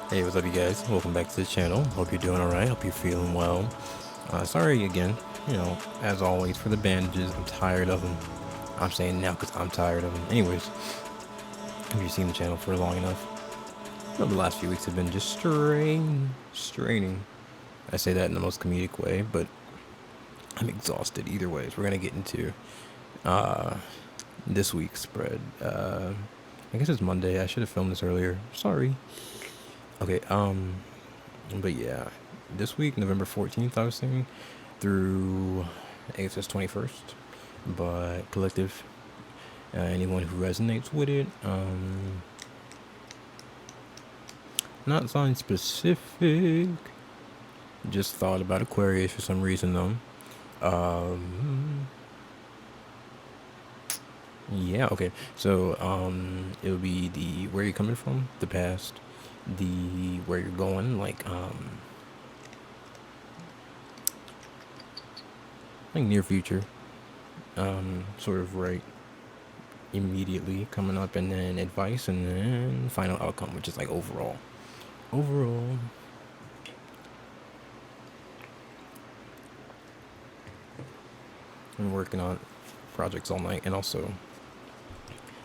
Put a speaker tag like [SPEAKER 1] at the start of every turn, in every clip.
[SPEAKER 1] Hey, what's up, you guys? Welcome back to the channel. Hope you're doing alright. Hope you're feeling well. Sorry again, as always, for the bandages. I'm tired of them. I'm saying now because I'm tired of them. Anyways, have you seen the channel for long enough? Well, the last few weeks have been just straining. I say that in the most comedic way, but I'm exhausted either way. So we're going to get into this week's spread. I guess it's Monday. I should have filmed this earlier. Sorry. Okay, but yeah, this week, November 14th, I was saying, through, I guess it's 21st, but collective, anyone who resonates with it, not sign specific, just thought about Aquarius for some reason, though. Yeah, okay, so, it'll be the where you're coming from, the past, the where you're going, like near future, sort of right immediately coming up, and then advice, and then final outcome, which is like overall. I'm working on projects all night, and also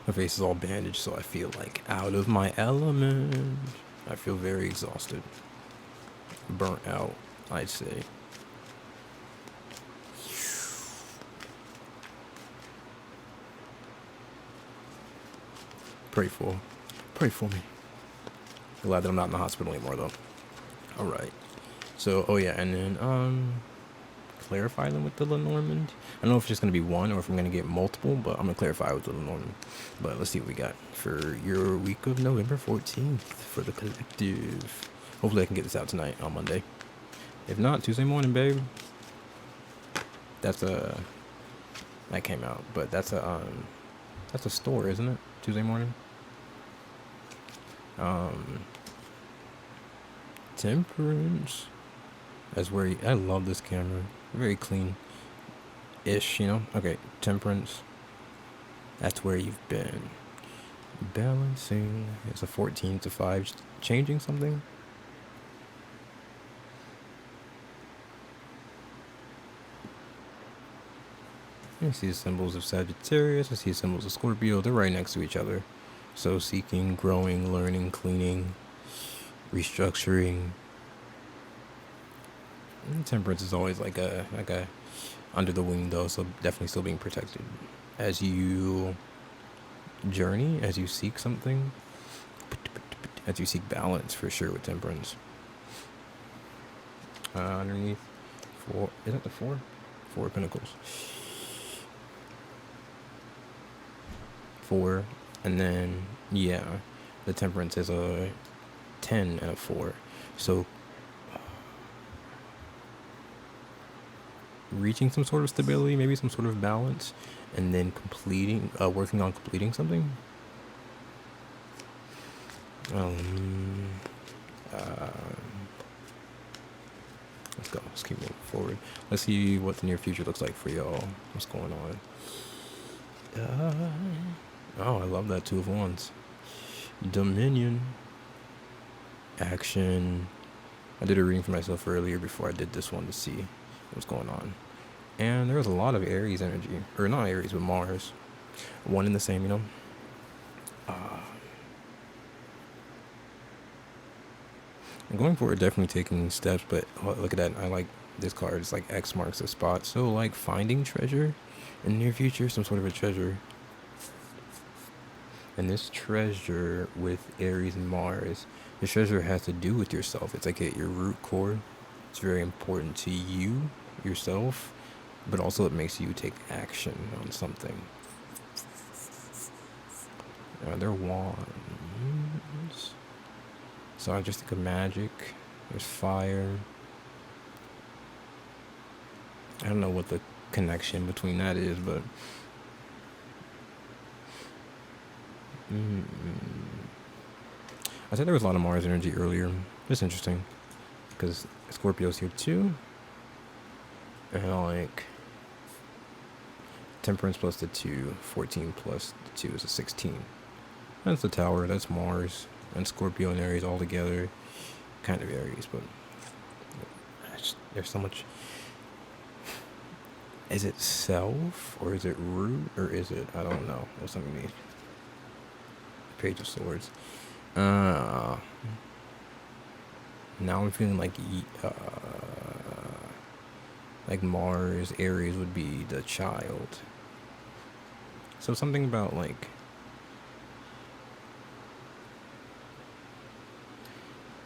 [SPEAKER 1] my face is all bandaged, so I feel like out of my element. I feel very exhausted, burnt out, I'd say. Pray for me. Glad that I'm not in the hospital anymore, though. All right. So, oh yeah, and then clarify them with the lenormand. I don't know if it's just gonna be one or if I'm gonna get multiple, but I'm gonna clarify with the lenormand. But let's see what we got for your week of November 14th for the collective. Hopefully, I can get this out tonight on Monday. If not, Tuesday morning, babe. That came out, but that's a store, isn't it? Tuesday morning. Temperance. That's where I love this camera. Very clean-ish, Okay, temperance. That's where you've been. Balancing. It's a 14 to 5. Changing something. I see the symbols of Sagittarius. I see symbols of Scorpio. They're right next to each other. So seeking, growing, learning, cleaning, restructuring. And temperance is always like a under the wing, though, so definitely still being protected as you journey, as you seek something, as you seek balance, for sure, with temperance. Underneath, four, is that the four? Four of Pentacles. Four, and then yeah, the temperance is a 10 and a 4. So reaching some sort of stability, maybe some sort of balance, and then working on completing something. Let's go. Let's keep moving forward. Let's see what the near future looks like for y'all. What's going on? Oh, I love that 2 of Wands. Dominion. Action. I did a reading for myself earlier before I did this one to see what's going on. And there was a lot of Aries energy. Or not Aries, but Mars. One and the same, I'm going forward, definitely taking steps, but look at that. I like this card. It's like X marks the spot. So, like, finding treasure in the near future, some sort of a treasure. And this treasure with Aries and Mars, the treasure has to do with yourself. It's like at your root core. It's very important to you, yourself, but also it makes you take action on something. They're wands. So I just think of magic. There's fire. I don't know what the connection between that is, but I said there was a lot of Mars energy earlier. It's interesting because Scorpio's here too, and like temperance plus the 2, 14 plus the 2 is a 16. That's the tower. That's Mars and Scorpio and Aries all together. kind of Aries, but there's so much. Is it self or is it root or is it, I don't know. What's underneath? Page of Swords. Now I'm feeling like Mars, Aries would be the child. So something about like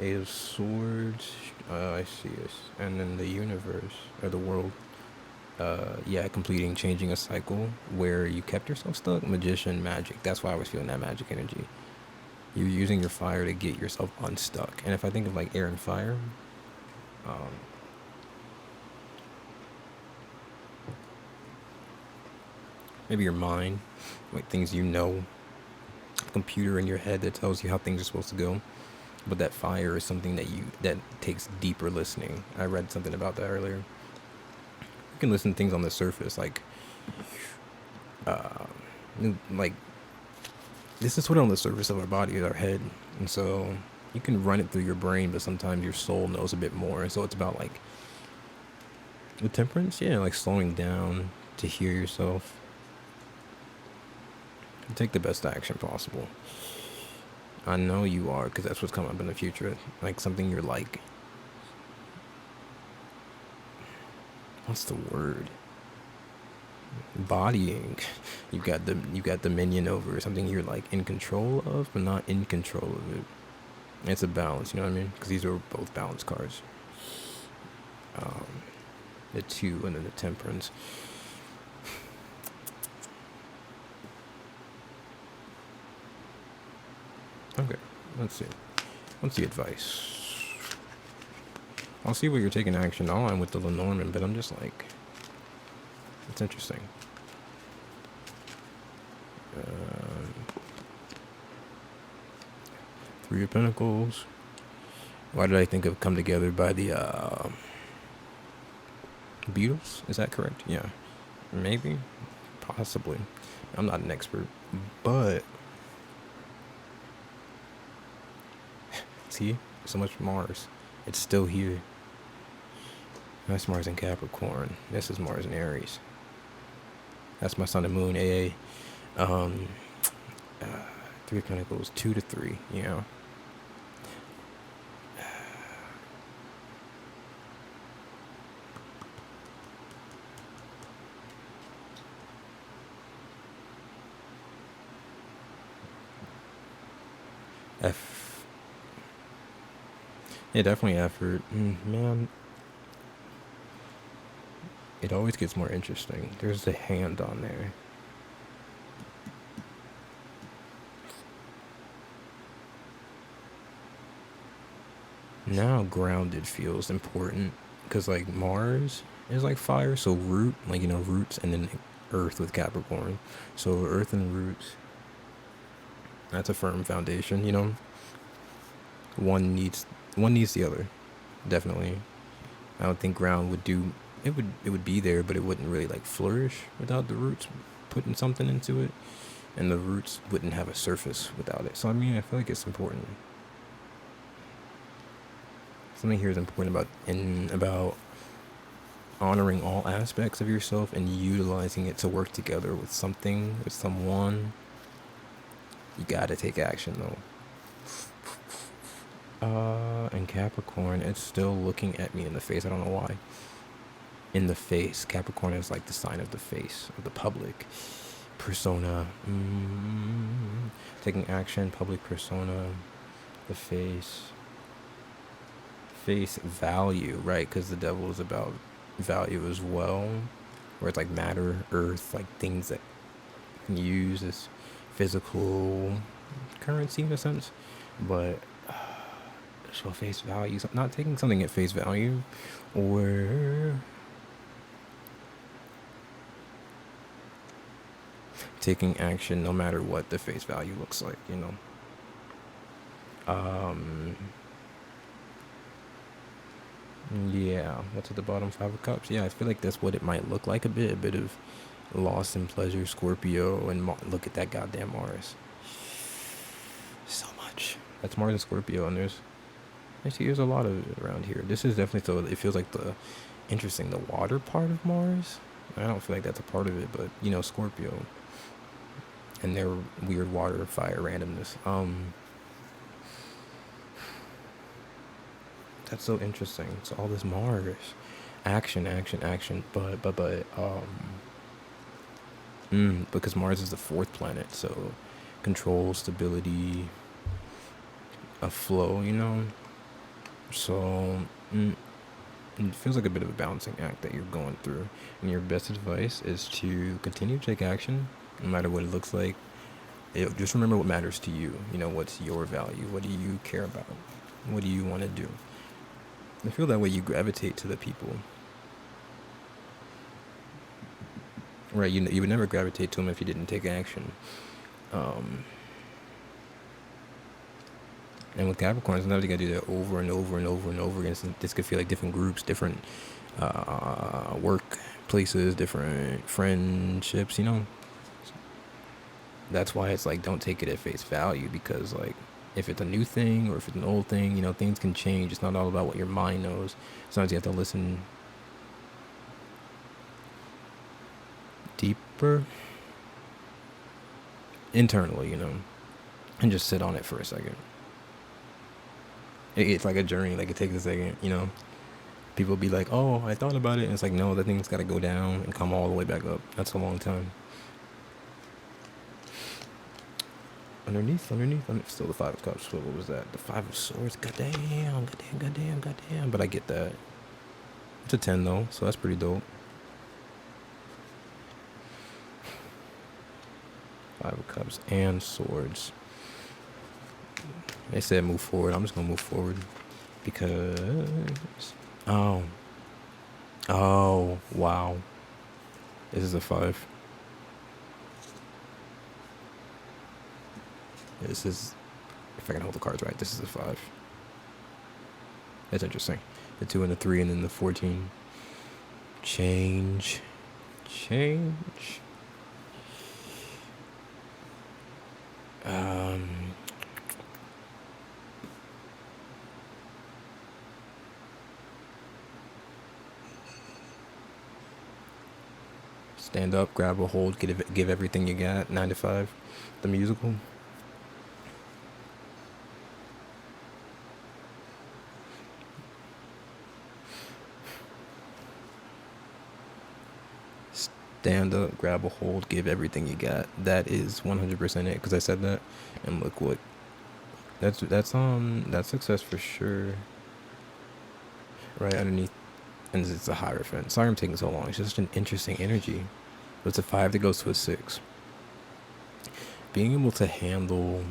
[SPEAKER 1] Eight of Swords. I see this, and then the universe or the world. Yeah, completing, changing a cycle where you kept yourself stuck. Magician, magic. That's why I was feeling that magic energy. You're using your fire to get yourself unstuck. And if I think of like air and fire, maybe your mind, like things you know, a computer in your head that tells you how things are supposed to go. But that fire is something that takes deeper listening. I read something about that earlier. You can listen to things on the surface, like this is sort of on the surface of our body, our head, and so you can run it through your brain, but sometimes your soul knows a bit more. And so it's about like the temperance, yeah, like slowing down to hear yourself, and take the best action possible. I know you are, because that's what's coming up in the future, like something you're like. What's the word? Bodying. You got dominion over something you're like in control of, but not in control of it. It's a balance, you know what I mean? Because these are both balance cards. The two and then the temperance. Okay, let's see. What's the advice? I'll see what you're taking action on with the Lenormand, but I'm just like, it's interesting. Three of Pentacles. Why did I think of Come Together by the Beatles? Is that correct? Yeah. Maybe. Possibly. I'm not an expert. But see? So much Mars. It's still here. That's Mars in Capricorn. This is Mars in Aries. That's my Sun and Moon, AA. Three of Pentacles, 2 to 3, you know. Yeah, definitely effort. Man, it always gets more interesting. There's a hand on there. Now grounded feels important because like Mars is like fire, so root, like, you know, roots, and then earth with Capricorn. So earth and roots, that's a firm foundation, you know. One needs the other, definitely. I don't think ground would do it. Would be there, but it wouldn't really like flourish without the roots putting something into it, and the roots wouldn't have a surface without it. So I mean, I feel like it's important. Something here is important about honoring all aspects of yourself and utilizing it to work together with something, with someone. You gotta take action though. And Capricorn, it's still looking at me in the face. I don't know why. In the face. Capricorn is like the sign of the face, of the public persona. Taking action, public persona, the face. Face value, right? Because the devil is about value as well. Where it's like matter, earth, like things that you can use as physical currency in a sense. But so face value, not taking something at face value, or taking action no matter what the face value looks like, you know. Yeah, what's at the bottom? 5 of Cups. Yeah, I feel like that's what it might look like a bit of loss and pleasure, Scorpio, and look at that goddamn Mars. So much. That's Mars and Scorpio, and there's I see there's a lot of it around here. This is definitely, so it feels like the interesting, the water part of Mars. I don't feel like that's a part of it, but you know, Scorpio and their weird water, fire, randomness. That's so interesting. So all this Mars, action, action, action, because Mars is the fourth planet, so control, stability, a flow, you know. So it feels like a bit of a balancing act that you're going through, and your best advice is to continue to take action, no matter what it looks like. Just remember what matters to you. You know, what's your value? What do you care about? What do you want to do? I feel that way you gravitate to the people. Right, you would never gravitate to them if you didn't take action. And with Capricorn, sometimes you gotta do that over and over and over and over again. So this could feel like different groups, different work places, different friendships, you know. That's why it's like, don't take it at face value, because like if it's a new thing or if it's an old thing, you know, things can change. It's not all about what your mind knows. Sometimes you have to listen deeper internally, you know, and just sit on it for a second. It's like a journey. Like, it takes a second, you know. People be like, oh, I thought about it, and it's like, no, that thing's got to go down and come all the way back up. That's a long time. Underneath, still the Five of Cups. What was that? The Five of Swords. Goddamn. But I get that. It's a 10 though, so that's pretty dope. Five of Cups and Swords. They said move forward. I'm just gonna move forward because oh wow, this is a 5. This is, if I can hold the cards right, this is a 5. That's interesting. The 2 and the 3 and then the 14. Change. Stand up, grab a hold, give everything you got. 9 to 5, the musical. Stand up, grab a hold, give everything you got. That is 100% it, because I said that, and look what. That's success for sure. Right underneath, and it's a Hierophant. Sorry I'm taking so long. It's just an interesting energy. It's a 5 that goes to a 6. Being able to handle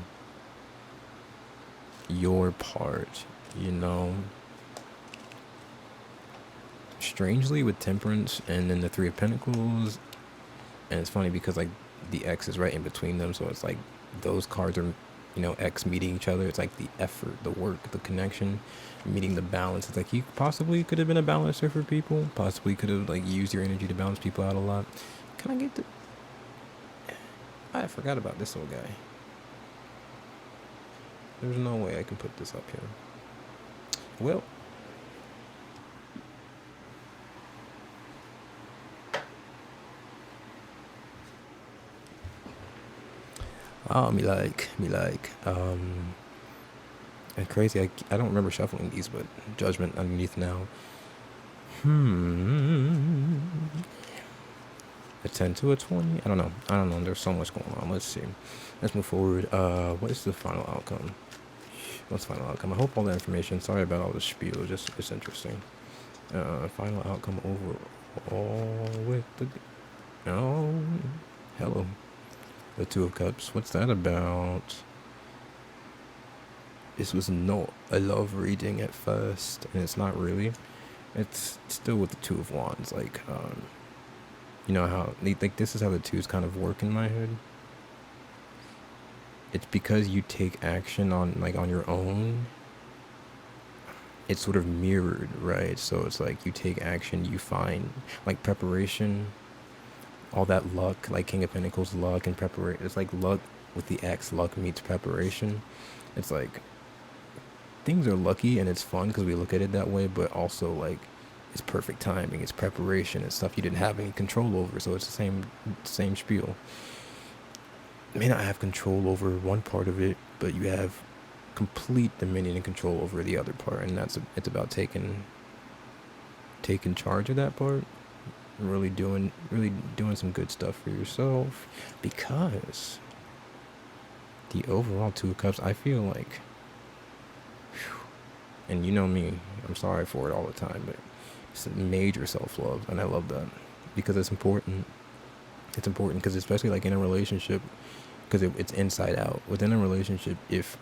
[SPEAKER 1] your part, you know. Strangely, with Temperance and then the 3 of Pentacles, and it's funny because like the X is right in between them, so it's like those cards are, you know, X meeting each other. It's like the effort, the work, the connection, meeting the balance. It's like you possibly could have been a balancer for people, possibly could have like used your energy to balance people out a lot. Can I get the, I forgot about this little guy. There's no way I can put this up here. Well, me like, and crazy. I don't remember shuffling these, but Judgment underneath now. A 10 to a 20. I don't know. There's so much going on. Let's see. Let's move forward. What is the final outcome? What's the final outcome? I hope all the information. Sorry about all the spiel. Just it's interesting. Final outcome overall with the. Oh, hello. The 2 of Cups. What's that about? This was not a love reading at first, and it's not really. It's still with the 2 of Wands. Like, you know how like this is how the 2s kind of work in my head. It's because you take action on your own. It's sort of mirrored, right? So it's like you take action, you find like preparation. All that luck, like King of Pentacles, luck and preparation. It's like luck with the X. Luck meets preparation. It's like things are lucky and it's fun because we look at it that way, but also like it's perfect timing, it's preparation, it's stuff you didn't have any control over. So it's the same spiel. You may not have control over one part of it, but you have complete dominion and control over the other part, and it's about taking charge of that part, and really doing some good stuff for yourself, because the overall Two of Cups, I feel like, and you know me, I'm sorry for it all the time, but it's major self-love, and I love that because it's important. It's important because especially like in a relationship, because it's inside out. Within a relationship, if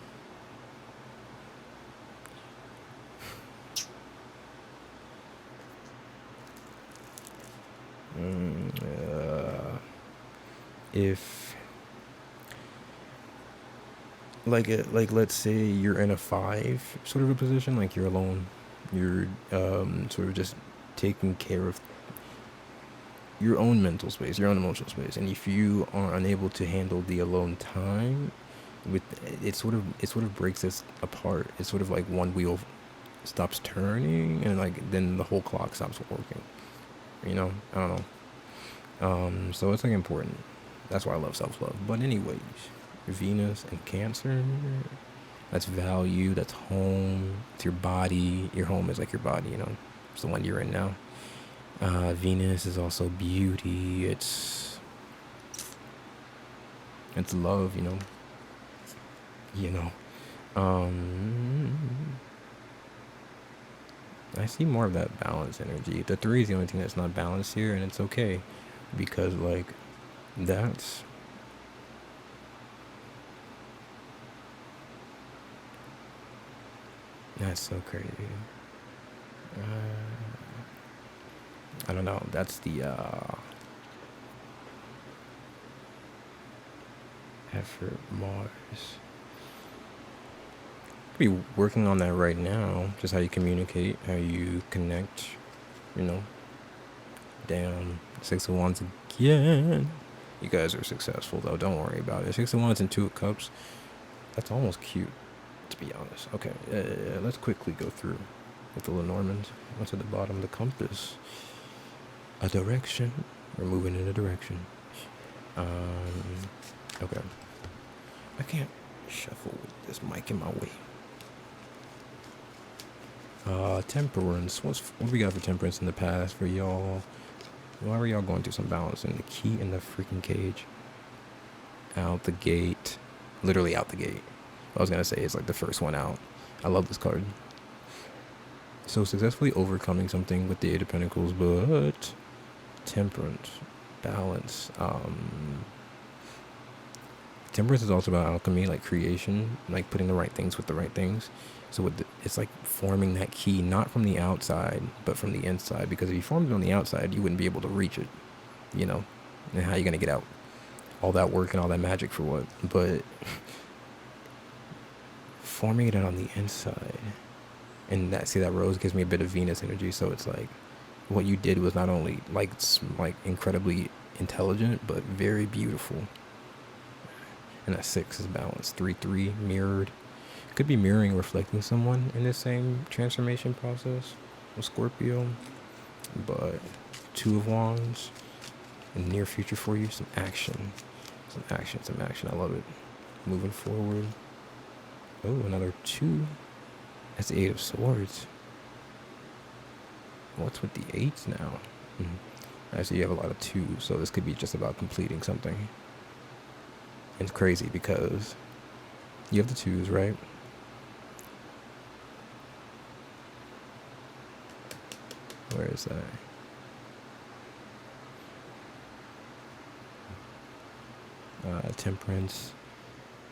[SPEAKER 1] if like let's say you're in a 5 sort of a position, like you're alone, you're sort of just taking care of your own mental space, your own emotional space, and if you are unable to handle the alone time, with it sort of breaks us apart. It's sort of like one wheel stops turning, and like then the whole clock stops working. You know, I don't know. So it's like important. That's why I love self-love. But anyways, Venus and Cancer, that's value, that's home, it's your body. Your home is like your body, you know, it's the one you're in now. Venus is also beauty, it's love, you know. I see more of that balance energy. The 3 is the only thing that's not balanced here, and it's okay, because like that's so crazy. I don't know. That's the effort Mars. Be working on that right now. Just how you communicate, how you connect. You know. Damn, 6 of Wands again. You guys are successful though. Don't worry about it. 6 of Wands and 2 of Cups. That's almost cute, to be honest. Okay, let's quickly go through with the Lenormand. What's at the bottom? The compass. A direction. We're moving in a direction. Okay. I can't shuffle with this mic in my way. Temperance. What do we got for temperance in the past for y'all? Why are y'all going through some balance? And the key in the freaking cage. Out the gate. Literally out the gate. I was gonna say it's like the first one out. I love this card. So successfully overcoming something with the 8 of Pentacles, but temperance, balance. Temperance is also about alchemy, like creation, like putting the right things with the right things. So it's like forming that key, not from the outside, but from the inside. Because if you formed it on the outside, you wouldn't be able to reach it, you know? And how are you going to get out? All that work and all that magic for what? But forming it on the inside. And that rose gives me a bit of Venus energy. So it's like what you did was not only like incredibly intelligent, but very beautiful. And that 6 is balanced. 3-3 mirrored. Could be mirroring, reflecting someone in the same transformation process with Scorpio. But 2 of Wands in the near future for you. Some action. I love it. Moving forward. Oh, another 2. That's the 8 of Swords. What's with the 8s now? Actually, you have a lot of 2s, so this could be just about completing something. It's crazy because you have the 2s, right? Where is that? Temperance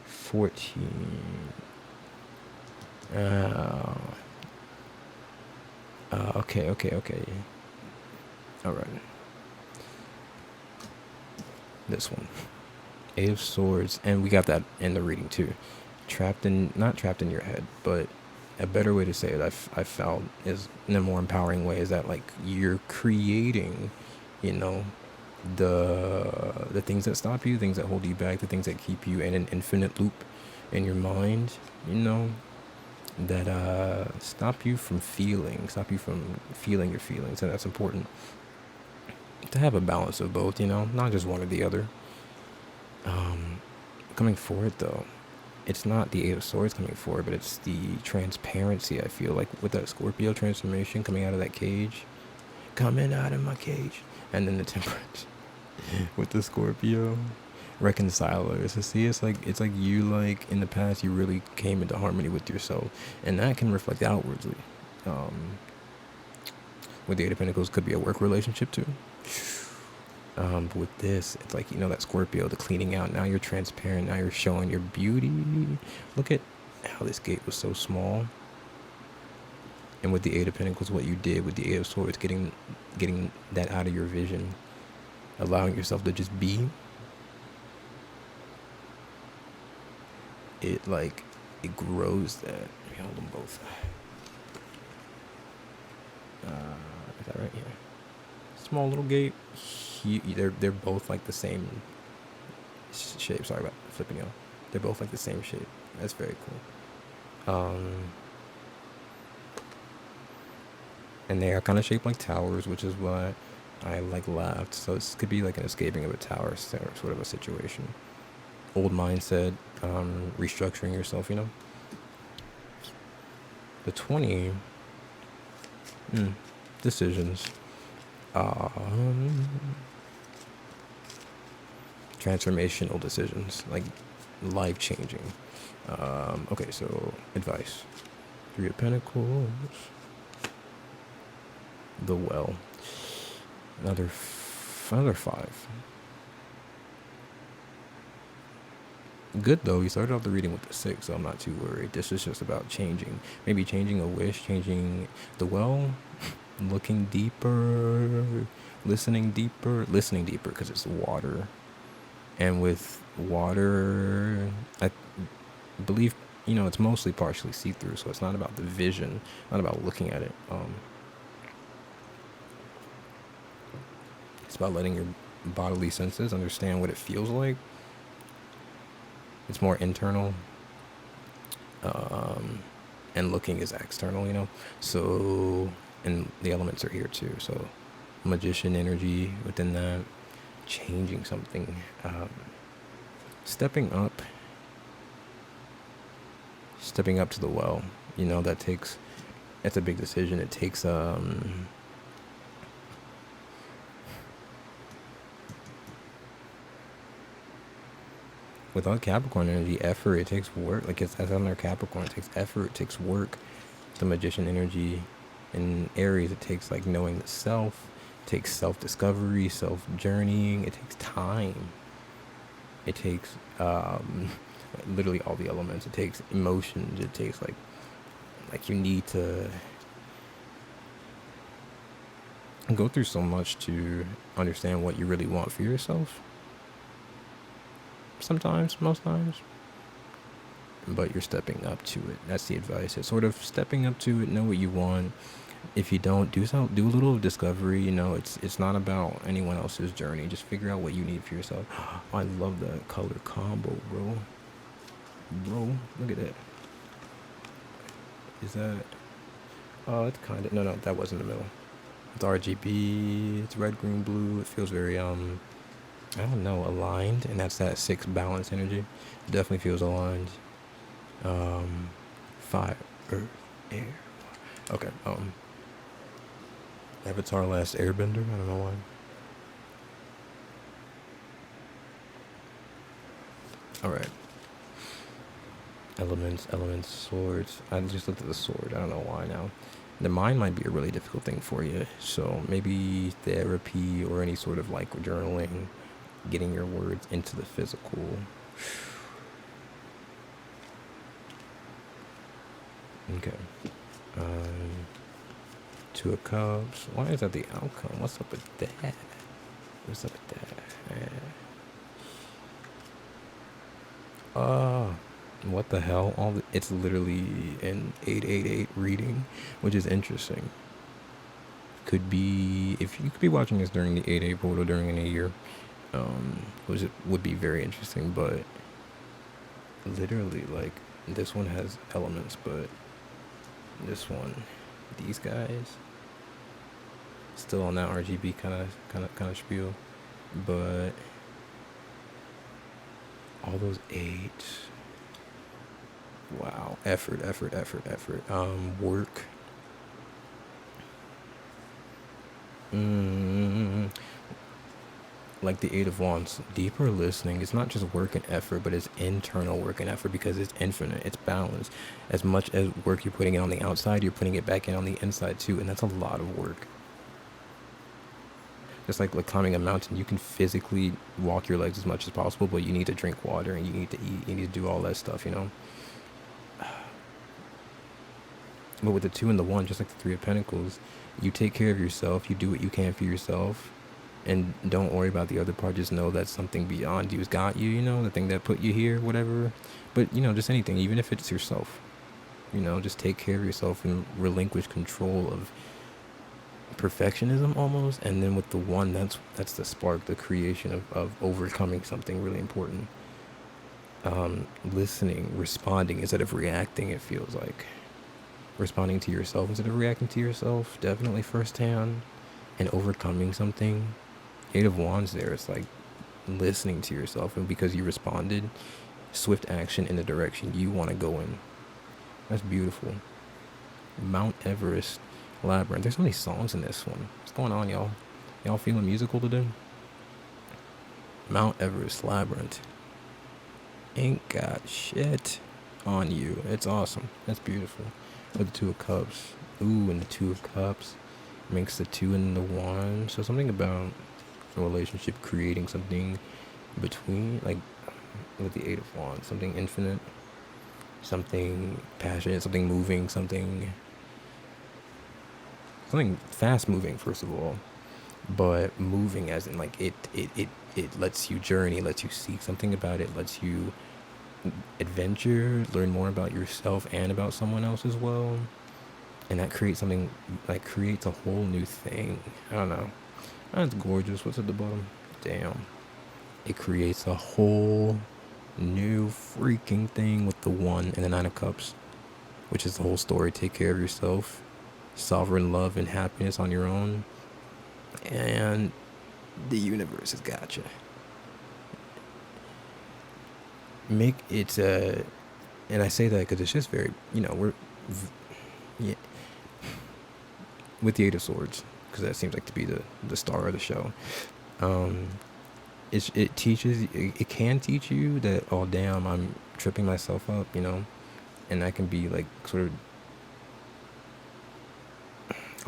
[SPEAKER 1] 14. Okay. All right. This one. 8 of Swords, and we got that in the reading too. Not trapped in your head, but a better way to say it, I felt, is in a more empowering way, is that like you're creating, you know, the things that stop you, things that hold you back, the things that keep you in an infinite loop in your mind, you know. that stop you from feeling your feelings. And that's important to have a balance of both, not just one or the other. Coming forward though, it's not the Eight of Swords coming forward, but it's the transparency. I feel like with that Scorpio transformation coming out of that cage, coming out of my cage, and then the Temperance with the Scorpio reconcilers. So see, it's like you, like in the past you really came into harmony with yourself, and that can reflect outwardly. With the Eight of Pentacles, could be a work relationship too. But with this, it's like, that Scorpio, the cleaning out. Now you're transparent. Now you're showing your beauty. Look at how this gate was so small. And with the Eight of Pentacles, what you did with the Eight of Swords, getting that out of your vision, allowing yourself to just be. It grows that. Let me hold them both. Is that right? Yeah. Small little gate. They're both like the same shape. Sorry about flipping you. They're both like the same shape. That's very cool. And they are kind of shaped like towers, which is why I laughed. So this could be like an escaping of a tower sort of a situation. Old mindset, restructuring yourself. The 20 decisions. Transformational decisions, like life-changing. Okay, so advice. Three of Pentacles. The Well. Another 5. Good though, you started off the reading with the 6, so I'm not too worried. This is just about maybe changing a wish, changing the Well, looking deeper, listening deeper, because it's water. And with water, I believe, it's mostly partially see-through, so it's not about the vision, not about looking at it. It's about letting your bodily senses understand what it feels like. It's more internal, and looking is external, so, and the elements are here too, so magician energy within that, changing something, stepping up to the Well, that's a big decision. It takes, without Capricorn energy, effort, it takes work. Like it's under Capricorn, it takes effort, it takes work. The magician energy in Aries, it takes knowing the self, it takes self-discovery, self-journeying, it takes time. It takes literally all the elements. It takes emotions, it takes like you need to go through so much to understand what you really want for yourself. Sometimes, most times, but you're stepping up to it. That's the advice. It's sort of stepping up to it. Know what you want. If you don't, do a little discovery. It's not about anyone else's journey. Just figure out what you need for yourself. I love that color combo, bro. Look at that. Is that? Oh, it's kind of no. That wasn't the middle. It's RGB. It's red, green, blue. It feels very I don't know, aligned, and that's that 6 balance energy. Definitely feels aligned. Fire, earth, air. Okay. Avatar Last Airbender. I don't know why. All right. Elements, swords. I just looked at the sword. I don't know why now. The mind might be a really difficult thing for you. So maybe therapy or any sort of journaling. Getting your words into the physical. Okay. 2 of Cups. Why is that the outcome? What's up with that? What the hell? It's literally an 888 reading, which is interesting. Could be, if you could be watching this during the 8-8 portal during a year. Which would be very interesting, but literally this one has elements, but This one, these guys, still on that RGB kind of spiel, but all those eights. Wow, effort. Work. Mm, like the Eight of Wands, deeper listening. It's not just work and effort, but it's internal work and effort because it's infinite. It's balanced. As much as work you're putting in on the outside, you're putting it back in on the inside too, and that's a lot of work. Just like climbing a mountain, you can physically walk your legs as much as possible, but you need to drink water and you need to eat. You need to do all that stuff, you know. But with the two and the one, just like the Three of Pentacles, you take care of yourself. You do what you can for yourself. And don't worry about the other part. Just know that something beyond you has got you, you know, the thing that put you here, whatever. But, you know, just anything, even if it's yourself. You know, just take care of yourself and relinquish control of perfectionism almost. And then with the one, that's the spark, the creation of overcoming something really important. Listening, responding instead of reacting, it feels like. Responding to yourself instead of reacting to yourself, definitely firsthand. And overcoming something. Eight of Wands there, it's like listening to yourself, and because you responded, swift action in the direction you want to go in. That's beautiful. Mount Everest, Labyrinth. There's so many songs in this one. What's going on, y'all? Y'all feeling musical today? Mount Everest, Labyrinth. Ain't got shit on you. It's awesome. That's beautiful. With the Two of Cups. Ooh, and the Two of Cups makes the two and the one. So something about a relationship creating something between, like with the Eight of Wands, something infinite, something passionate, something moving, something fast moving, first of all, but moving as in like it lets you journey, lets you seek something about it, lets you adventure, learn more about yourself and about someone else as well. And that creates something, like creates a whole new thing. I don't know. That's gorgeous. What's at the bottom? Damn. It creates a whole new freaking thing with the one and the Nine of Cups, which is the whole story. Take care of yourself, sovereign love and happiness on your own, and the universe has got you. Make it, and I say that because it's just very, you know, yeah, with the Eight of Swords, because that seems like to be the star of the show. It teaches, it can teach you that, oh damn, I'm tripping myself up, you know, and that can be like sort of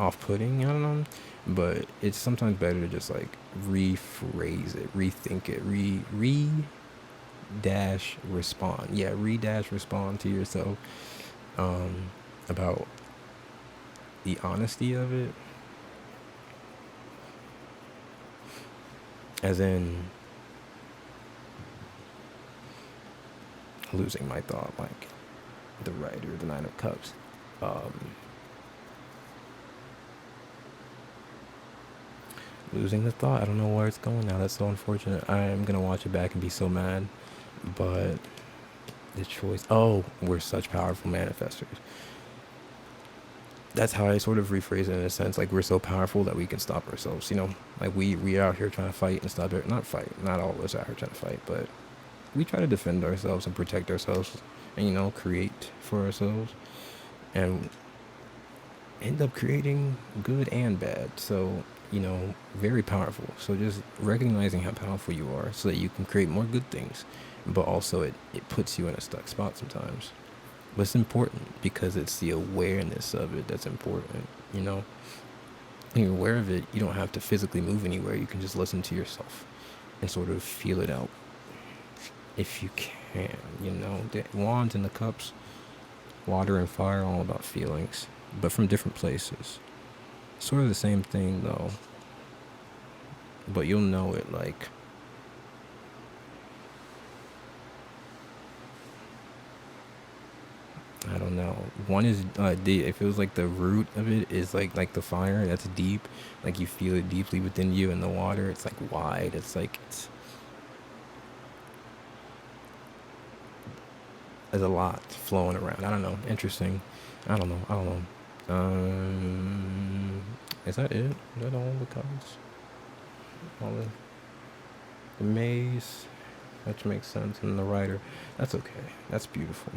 [SPEAKER 1] off-putting, I don't know, but it's sometimes better to just like rephrase it, rethink it, respond to yourself, about the honesty of it, as in losing my thought, like the writer, the Nine of Cups, losing the thought. I don't know where it's going now. That's so unfortunate. I am gonna watch it back and be so mad, but the choice, oh, we're such powerful manifestors. That's how I sort of rephrase it, in a sense, like we're so powerful that we can stop ourselves, you know, like we are out here trying to fight and stop it, not fight, not all of us out here trying to fight, but we try to defend ourselves and protect ourselves and, you know, create for ourselves and end up creating good and bad. So, you know, very powerful. So just recognizing how powerful you are so that you can create more good things, but also it puts you in a stuck spot sometimes. But it's important because it's the awareness of it that's important, you know? When you're aware of it, you don't have to physically move anywhere. You can just listen to yourself and sort of feel it out if you can, you know? The wands and the cups, water and fire, all about feelings, but from different places. Sort of the same thing, though. But you'll know it, like... I don't know. One is deep. It feels like the root of it is like the fire. That's deep. Like you feel it deeply within you. And the water, it's like wide. It's like there's a lot flowing around. I don't know. Interesting. I don't know. Is that it? Is that all the cards? All the maze, which makes sense, and the rider. That's okay. That's beautiful.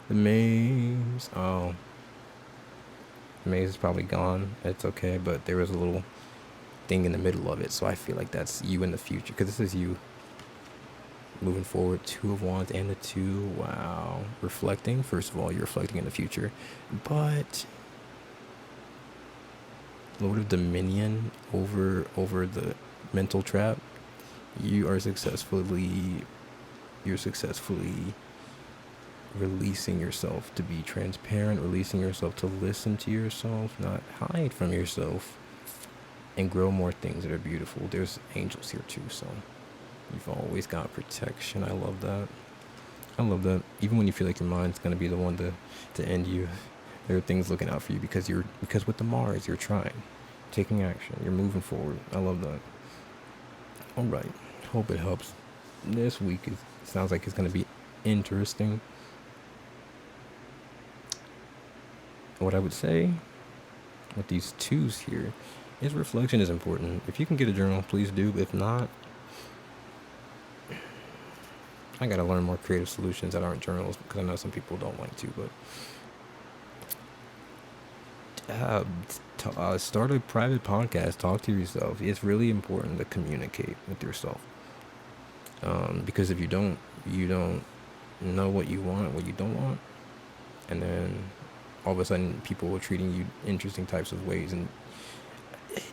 [SPEAKER 1] The maze. Oh, the maze is probably gone. It's okay, but there was a little thing in the middle of it, so I feel like that's you in the future, because this is you moving forward. 2 of Wands and the 2. Wow. Reflecting. First of all, you're reflecting in the future, but Lord of Dominion over the mental trap. You're successfully releasing yourself to be transparent, releasing yourself to listen to yourself, not hide from yourself, and grow more things that are beautiful. There's angels here too, so you've always got protection. I love that. Even when you feel like your mind's going to be the one to end you, there are things looking out for you, because with the Mars, you're trying, taking action, you're moving forward. I love that. All right. Hope it helps. This week sounds like it's going to be interesting. What I would say with these 2s here is reflection is important. If you can get a journal, please do. If not, I got to learn more creative solutions that aren't journals, because I know some people don't like to, but start a private podcast. Talk to yourself. It's really important to communicate with yourself, because if you don't know what you want, what you don't want, and then all of a sudden people are treating you interesting types of ways, and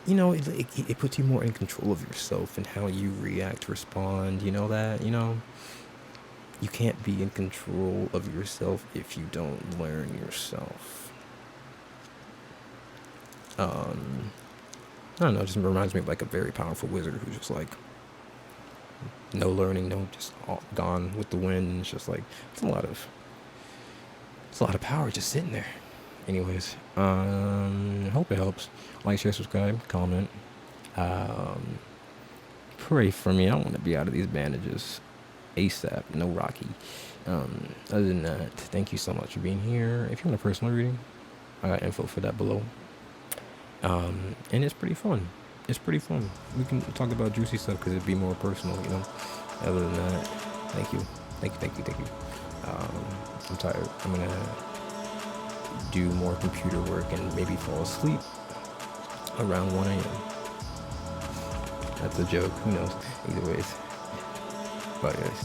[SPEAKER 1] it puts you more in control of yourself and how you react, respond. You know that, you can't be in control of yourself if you don't learn yourself. I don't know, it just reminds me of like a very powerful wizard who's just like, no learning, no, just all gone with the wind. And it's just like, it's a lot of power just sitting there. Anyways, hope it helps. Like, share, subscribe, comment. Pray for me. I want to be out of these bandages ASAP. No Rocky. Other than that, thank you so much for being here. If you want a personal reading, I got info for that below. And it's pretty fun. We can talk about juicy stuff because it'd be more personal, Other than that, thank you. I'm tired. I'm gonna do more computer work and maybe fall asleep around 1 a.m. That's a joke. Who knows? Either ways. Bye, guys.